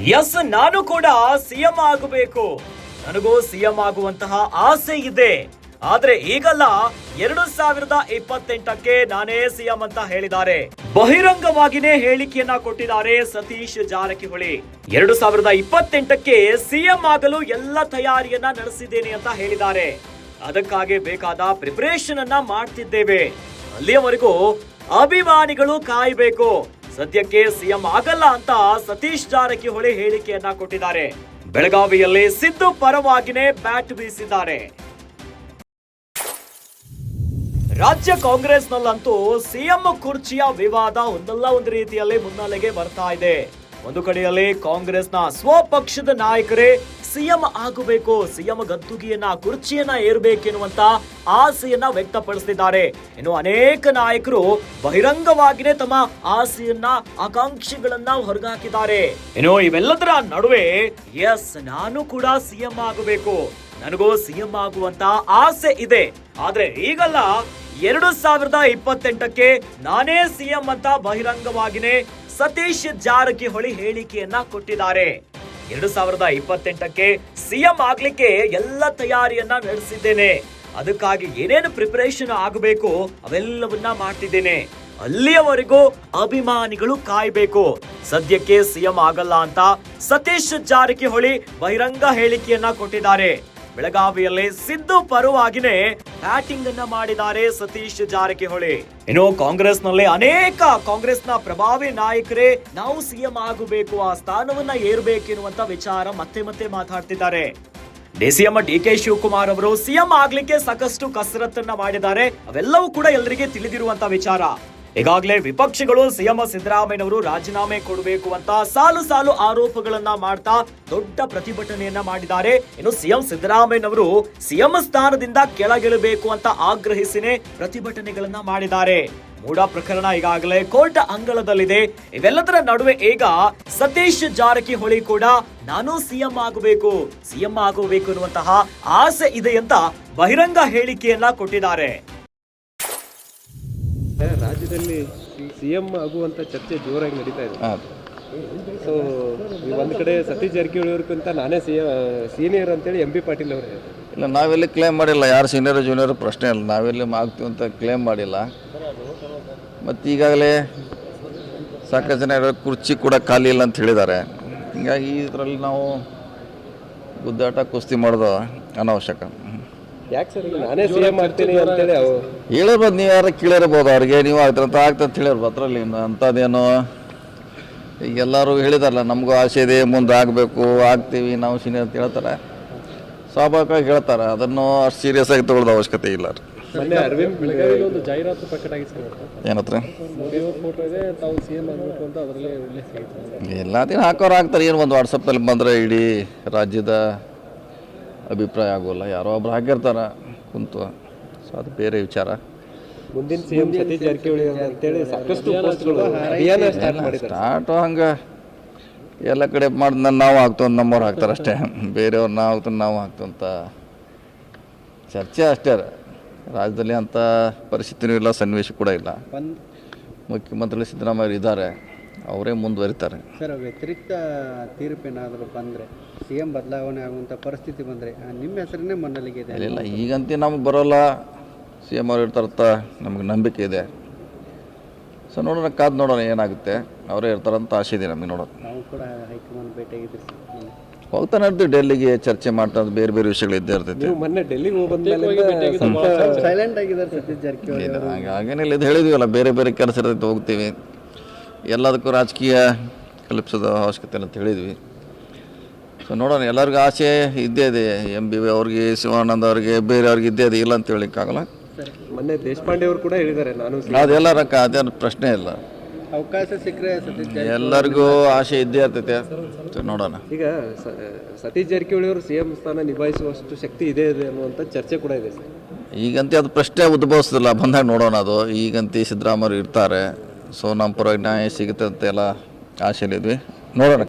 S, ನಾನು ಕೂಡ CM ಆಗಬೇಕು. ನನಗೂ ಸಿಎಂ ಆಗುವಂತಹ ಆಸೆ ಇದೆ. ಆದ್ರೆ ಈಗಲ್ಲ, 2028ಕ್ಕೆ ನಾನೇ ಸಿಎಂ ಅಂತ ಹೇಳಿದ್ದಾರೆ. ಬಹಿರಂಗವಾಗಿನೇ ಹೇಳಿಕೆಯನ್ನ ಕೊಟ್ಟಿದ್ದಾರೆ ಸತೀಶ್ ಜಾರಕಿಹೊಳಿ. 2028ಕ್ಕೆ ಸಿಎಂ ಆಗಲು ಎಲ್ಲ ತಯಾರಿಯನ್ನ ನಡೆಸಿದ್ದೇನೆ ಅಂತ ಹೇಳಿದ್ದಾರೆ. ಅದಕ್ಕಾಗಿ ಬೇಕಾದ ಪ್ರಿಪರೇಷನ್ ಅನ್ನ ಮಾಡ್ತಿದ್ದೇವೆ. ಅಲ್ಲಿಯವರೆಗೂ ಅಭಿಮಾನಿಗಳು ಕಾಯಬೇಕು. ಸದ್ಯಕ್ಕೆ ಸಿಎಂ ಆಗಲ್ಲ ಅಂತ ಸತೀಶ್ ಜಾರಕಿಹೊಳಿ ಹೇಳಿಕೆಯನ್ನ ಕೊಟ್ಟಿದ್ದಾರೆ. ಬೆಳಗಾವಿಯಲ್ಲಿ ಸಿದ್ದು ಪರವಾಗಿನೇ ಬ್ಯಾಟ್ ಬೀಸಿದ್ದಾರೆ. ರಾಜ್ಯ ಕಾಂಗ್ರೆಸ್ನಲ್ಲಂತೂ ಸಿಎಂ ಕುರ್ಚಿಯ ವಿವಾದ ಒಂದಲ್ಲ ಒಂದು ರೀತಿಯಲ್ಲಿ ಮುನ್ನೆಲೆಗೆ ಬರ್ತಾ ಇದೆ. ಒಂದು ಕಡೆಯಲ್ಲಿ ಕಾಂಗ್ರೆಸ್ನ ಸ್ವಪಕ್ಷದ ನಾಯಕರೇ ಸಿಎಂ ಆಗಬೇಕು, ಸಿಎಂ ಗದ್ದುಗೆಯನ್ನ ಕುರ್ಚಿಯನ್ನ ಏರಬೇಕೆನ್ನುವಂತ ಆಸೆಯನ್ನ ವ್ಯಕ್ತಪಡಿಸಿದ್ದಾರೆ. ಇನ್ನು ಅನೇಕ ನಾಯಕರು ಬಹಿರಂಗವಾಗಿಯೇ ತಮ್ಮ ಆಸೆಯನ್ನ ಆಕಾಂಕ್ಷೆಗಳನ್ನ ಹೊರಗಾಕಿದ್ದಾರೆ. ಇನ್ನು ಇವೆಲ್ಲದರ ನಡುವೆ ಎಸ್, ನಾನು ಕೂಡ ಸಿಎಂ ಆಗಬೇಕು, ನನಗೂ ಸಿಎಂ ಆಗುವಂತ ಆಸೆ ಇದೆ. ಆದ್ರೆ ಈಗಲ್ಲ, 2028ಕ್ಕೆ ನಾನೇ ಸಿಎಂ ಅಂತ ಬಹಿರಂಗವಾಗಿನೇ ಸತೀಶ್ ಜಾರಕಿಹೊಳಿ ಹೇಳಿಕೆಯನ್ನ ಕೊಟ್ಟಿದ್ದಾರೆ. 2028ಕ್ಕೆ ಸಿಎಂ ಆಗ್ಲಿಕ್ಕೆ ಎಲ್ಲ ತಯಾರಿಯನ್ನ ನಡೆಸಿದ್ದೇನೆ. ಅದಕ್ಕಾಗಿ ಏನೇನು ಪ್ರಿಪರೇಷನ್ ಆಗಬೇಕು ಅವೆಲ್ಲವನ್ನ ಮಾಡ್ತಿದ್ದೇನೆ. ಅಲ್ಲಿಯವರೆಗೂ ಅಭಿಮಾನಿಗಳು ಕಾಯ್ಬೇಕು. ಸದ್ಯಕ್ಕೆ ಸಿಎಂ ಆಗಲ್ಲ ಅಂತ ಸತೀಶ್ ಜಾರಕಿಹೊಳಿ ಬಹಿರಂಗ ಹೇಳಿಕೆಯನ್ನ ಕೊಟ್ಟಿದ್ದಾರೆ. ಬೆಳಗಾವಿಯಲ್ಲಿ ಸಿದ್ದು ಪರವಾಗಿನೇ ಬ್ಯಾಟಿಂಗ್ ಅನ್ನ ಮಾಡಿದ್ದಾರೆ ಸತೀಶ್ ಜಾರಕಿಹೊಳಿ. ಇನ್ನು ಕಾಂಗ್ರೆಸ್ನಲ್ಲಿ ಅನೇಕ ಕಾಂಗ್ರೆಸ್ನ ಪ್ರಭಾವಿ ನಾಯಕರೇ ನಾವು ಸಿಎಂ ಆಗಬೇಕು, ಆ ಸ್ಥಾನವನ್ನ ಏರಬೇಕೆನ್ನುವಂತ ವಿಚಾರ ಮತ್ತೆ ಮತ್ತೆ ಮಾತಾಡ್ತಿದ್ದಾರೆ. ಡಿಸಿಎಂ ಡಿಕೆ ಶಿವಕುಮಾರ್ ಅವರು ಸಿಎಂ ಆಗ್ಲಿಕ್ಕೆ ಸಾಕಷ್ಟು ಕಸರತ್ತನ್ನ ಮಾಡಿದ್ದಾರೆ. ಅವೆಲ್ಲವೂ ಕೂಡ ಎಲ್ಲರಿಗೆ ತಿಳಿದಿರುವಂತ ವಿಚಾರ. ಈಗಾಗಲೇ ವಿಪಕ್ಷಗಳು ಸಿಎಂ ಸಿದ್ದರಾಮಯ್ಯನವರು ರಾಜೀನಾಮೆ ಕೊಡಬೇಕು ಅಂತ ಸಾಲು ಸಾಲು ಆರೋಪಗಳನ್ನ ಮಾಡ್ತಾ ದೊಡ್ಡ ಪ್ರತಿಭಟನೆಯನ್ನ ಮಾಡಿದ್ದಾರೆ. ಇನ್ನು ಸಿಎಂ ಸಿದ್ದರಾಮಯ್ಯನವರು ಸಿಎಂ ಸ್ಥಾನದಿಂದ ಕೆಳಗಿಳಬೇಕು ಅಂತ ಆಗ್ರಹಿಸಿನೇ ಪ್ರತಿಭಟನೆಗಳನ್ನ ಮಾಡಿದ್ದಾರೆ. ಮೂಡ ಪ್ರಕರಣ ಈಗಾಗಲೇ ಕೋರ್ಟ್ ಅಂಗಳದಲ್ಲಿದೆ. ಇವೆಲ್ಲದರ ನಡುವೆ ಈಗ ಸತೀಶ್ ಜಾರಕಿಹೊಳಿ ಕೂಡ ನಾನು ಸಿಎಂ ಆಗಬೇಕು ಅನ್ನುವಂತಹ ಆಸೆ ಇದೆ ಅಂತ ಬಹಿರಂಗ ಹೇಳಿಕೆಯನ್ನ ಕೊಟ್ಟಿದ್ದಾರೆ. ರಾಜ್ಯದಲ್ಲಿ ಸಿಎಂ ಆಗುವಂತ ಚರ್ಚೆ ಜೋರಾಗಿ ನಡೀತಾ ಇದೆ. ಸೊ ಒಂದು ಕಡೆ ಸತೀಶ್ ಜಾರಕಿಹೊಳಿ ಅವ್ರಿಗಿಂತ ನಾನೇ ಸೀನಿಯರ್ ಅಂತೇಳಿ MP ಪಾಟೀಲ್ ಅವರು. ಇಲ್ಲ, ನಾವೆಲ್ಲಿ ಕ್ಲೇಮ್ ಮಾಡಿಲ್ಲ. ಯಾರು ಸೀನಿಯರ್ ಜೂನಿಯರ್ ಪ್ರಶ್ನೆ ಇಲ್ಲ. ನಾವೆಲ್ಲಿ ಆಗ್ತೀವಿ ಅಂತ ಕ್ಲೇಮ್ ಮಾಡಿಲ್ಲ. ಮತ್ತು ಈಗಾಗಲೇ ಸಾಕಷ್ಟು ಜನ ಕುರ್ಚಿ ಕೂಡ ಖಾಲಿ ಇಲ್ಲ ಅಂತ ಹೇಳಿದ್ದಾರೆ. ಹೀಗಾಗಿ ಇದರಲ್ಲಿ ನಾವು ಗುದ್ದಾಟ ಕುಸ್ತಿ ಮಾಡೋದು ಅನಾವಶ್ಯಕ. ಯಾಕೆ ಸರ್ ನಾನೇ ಸಿಎಂ ಮಾಡ್ತೀನಿ ಅಂತೇಳಿ ಹೇಳಿರ್ಬೋದು. ನೀವು ಯಾರು ಕೇಳಿರ್ಬೋದು, ಅವ್ರಿಗೆ ನೀವು ಆಗ್ತಂತ ಆಗ್ತಂತ ಹೇಳಿರ್ಬೋದು. ಅದರಲ್ಲಿ ಅಂಥದ್ದೇನು ಈಗ ಎಲ್ಲರೂ ಹೇಳಿದಾರಲ್ಲ, ನಮಗೂ ಆಸೆ ಇದೆ, ಮುಂದೆ ಆಗಬೇಕು, ಆಗ್ತೀವಿ, ನಾವು ಸೀನಿಯರ್ ಅಂತ ಹೇಳ್ತಾರೆ. ಸ್ವಾಭಾವಿಕವಾಗಿ ಹೇಳ್ತಾರೆ. ಅದನ್ನು ಅಷ್ಟು ಸೀರಿಯಸ್ ಆಗಿ ತಗೊಳ್ಳೋದು ಅವಶ್ಯಕತೆ ಇಲ್ಲ. ಒಂದು ಜಾಹೀರಾತು ಪ್ರಕಟ ಏನತ್ರ ಅದರಲ್ಲಿ ಎಲ್ಲ ದಿನ ಹಾಕೋರು ಹಾಕ್ತಾರೆ. ಏನು ಒಂದು ವಾಟ್ಸಪ್ಪಲ್ಲಿ ಬಂದರೆ ಇಡೀ ರಾಜ್ಯದ ಅಭಿಪ್ರಾಯ ಆಗೋಲ್ಲ. ಯಾರೋ ಒಬ್ರು ಹಾಕಿರ್ತಾರೆ ಕುಂತು. ಸೊ ಅದು ಬೇರೆ ವಿಚಾರ. ಮುಂದಿನ ಸಿಎಂ ಸತೀಶ್ ಜಾರಕಿಹೊಳಿ ಅಂತೇಳಿ ಸಾಕಷ್ಟು ಪೋಸ್ಟ್ಗಳು ಅಭಿಯಾನ ಸ್ಟಾರ್ಟು ಹಂಗೆ ಎಲ್ಲ ಕಡೆ ಮಾಡಿ ನಾವು ಹಾಕ್ತಂತ ನಮ್ಮವ್ರು ಹಾಕ್ತಾರೆ ಅಷ್ಟೇ. ಬೇರೆಯವ್ರು ನಾವು ಹಾಕ್ತು ನಾವು ಹಾಕ್ತಂತ ಚರ್ಚೆ ಅಷ್ಟೇ. ರಾಜ್ಯದಲ್ಲಿ ಅಂಥ ಪರಿಸ್ಥಿತಿನೂ ಇಲ್ಲ, ಸನ್ನಿವೇಶ ಕೂಡ ಇಲ್ಲ. ಮುಖ್ಯಮಂತ್ರಿ ಸಿದ್ದರಾಮಯ್ಯ ಇದ್ದಾರೆ, ಅವರೇ ಮುಂದುವರಿತಾರೆ. ಸರ್, ವ್ಯತಿರಿಕ್ತ ತೀರ್ಪೇನಾದರೂ ಬಂದರೆ, ಸಿಎಂ ಬದಲಾವಣೆ ಆಗುವಂಥ ಪರಿಸ್ಥಿತಿ ಬಂದರೆ ನಿಮ್ಮ ಹೆಸರನ್ನೇ ಮನ್ನಲಿಗೆ ಇದೆ? ಇಲ್ಲ, ಈಗಂತೂ ನಮಗೆ ಬರೋಲ್ಲ. ಸಿಎಂ ಅವ್ರು ಇರ್ತಾರಂತ ನಮಗೆ ನಂಬಿಕೆ ಇದೆ. ಸೊ ನೋಡೋಣ, ಕಾದು ನೋಡೋಣ ಏನಾಗುತ್ತೆ. ಅವರೇ ಇರ್ತಾರಂತ ಆಸೆ ಇದೆ ನಮಗೆ. ನೋಡೋಣ. ನಾವು ಕೂಡ ಹೈಕಮಾಂಡ್ ಭೇಟಿಯಾಗಿದ್ದೀವಿ. ಹೋಗ್ತಾನೆ ಇರ್ತೀವಿ ಡೆಲ್ಲಿಗೆ, ಚರ್ಚೆ ಮಾಡ್ತಾ ಬೇರೆ ಬೇರೆ ವಿಷಯಗಳು ಇದ್ದೇ ಇರ್ತೈತಿ. ಮೊನ್ನೆ ಡೆಲ್ಲಿಗೆ ಸೈಲೆಂಟ್ ಆಗಿದ್ದಾರೆ ಸತೀಶ್ ಜಾರಕಿಹೊಳಿ. ಹಾಗೇನಿಲ್ಲ, ಇದು ಹೇಳಿದೀವಲ್ಲ, ಬೇರೆ ಬೇರೆ ಕೆಲಸ ಇರ್ತೈತೆ, ಹೋಗ್ತೀವಿ. ಎಲ್ಲದಕ್ಕೂ ರಾಜಕೀಯ ಕಲ್ಪಿಸೋದು ಅವಶ್ಯಕತೆ ಅಂತ ಹೇಳಿದ್ವಿ. ಸೊ ನೋಡೋಣ, ಎಲ್ಲರಿಗೂ ಆಸೆ ಇದ್ದೇ ಇದೆ. MB ಅವ್ರಿಗೆ, ಶಿವಾನಂದ ಅವ್ರಿಗೆ, ಬೇರೆಯವ್ರಿಗೆ ಇದ್ದೇ ಇದೆ, ಇಲ್ಲ ಅಂತ ಹೇಳಿಕ್ಕಾಗಲ್ಲ. ಮೊನ್ನೆ ದೇಶಪಾಂಡೆ ಅವರು ಕೂಡ ಹೇಳಿದ್ದಾರೆ ನಾನು. ಅದೆಲ್ಲ ಅದೇನು ಪ್ರಶ್ನೆ ಇಲ್ಲ. ಅವಕಾಶ ಸಿಕ್ಕರೆ ಸತೀಶ್ ಎಲ್ಲರಿಗೂ ಆಸೆ ಇದ್ದೇ ಇರ್ತೈತೆ. ನೋಡೋಣ. ಈಗ ಸತೀಶ್ ಜಾರಕಿಹೊಳಿ ಅವರು ಸಿಎಂ ಸ್ಥಾನ ನಿಭಾಯಿಸುವಷ್ಟು ಶಕ್ತಿ ಇದೆ ಅನ್ನುವಂಥ ಚರ್ಚೆ ಕೂಡ ಇದೆ ಸರ್. ಈಗಂತೆ ಅದು ಪ್ರಶ್ನೆ ಉದ್ಭವಿಸೋದಿಲ್ಲ, ಬಂದಾಗ ನೋಡೋಣ. ಅದು ಈಗಂತೆ ಸಿದ್ದರಾಮಯ್ಯ ಇರ್ತಾರೆ. ಸೊ ನಮ್ಮ ಪರವಾಗಿ ನ್ಯಾಯ ಸಿಗುತ್ತೆ ಅಂತೆಲ್ಲ ಆಸೆಯಲ್ಲಿದ್ವಿ. ನೋಡೋಣ.